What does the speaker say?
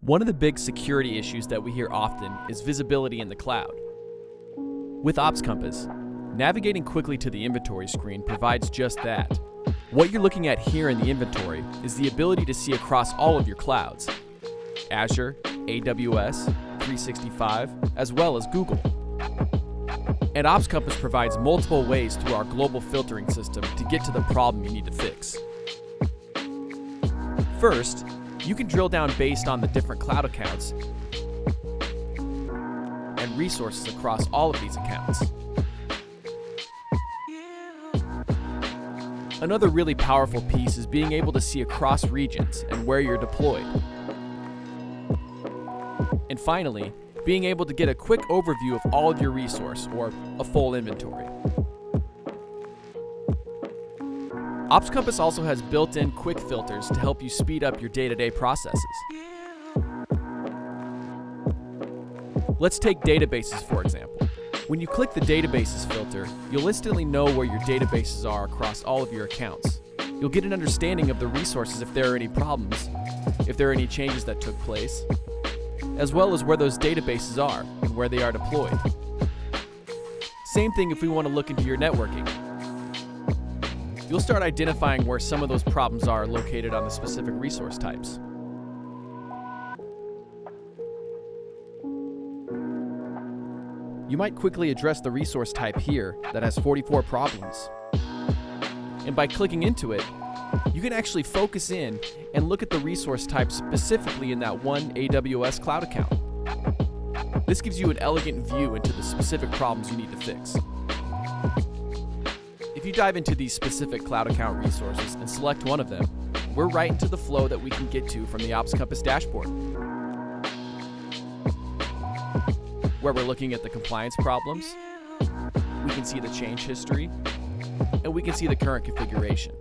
One of the big security issues that we hear often is visibility in the cloud. With Ops Compass, navigating quickly to the inventory screen provides just that. What you're looking at here in the inventory is the ability to see across all of your clouds: Azure, AWS, 365, as well as Google. And Ops Compass provides multiple ways through our global filtering system to get to the problem you need to fix. First, you can drill down based on the different cloud accounts and resources across all of these accounts. Another really powerful piece is being able to see across regions and where you're deployed. And finally, being able to get a quick overview of all of your resource, or a full inventory. Ops Compass also has built-in quick filters to help you speed up your day-to-day processes. Let's take databases for example. When you click the databases filter, you'll instantly know where your databases are across all of your accounts. You'll get an understanding of the resources if there are any problems, if there are any changes that took place, as well as where those databases are and where they are deployed. Same thing if we want to look into your networking. You'll start identifying where some of those problems are located on the specific resource types. You might quickly address the resource type here that has 44 problems. And by clicking into it, you can actually focus in and look at the resource type specifically in that one AWS cloud account. This gives you an elegant view into the specific problems you need to fix. If you dive into these specific cloud account resources and select one of them, we're right into the flow that we can get to from the Ops Compass dashboard, where we're looking at the compliance problems, we can see the change history, and we can see the current configuration.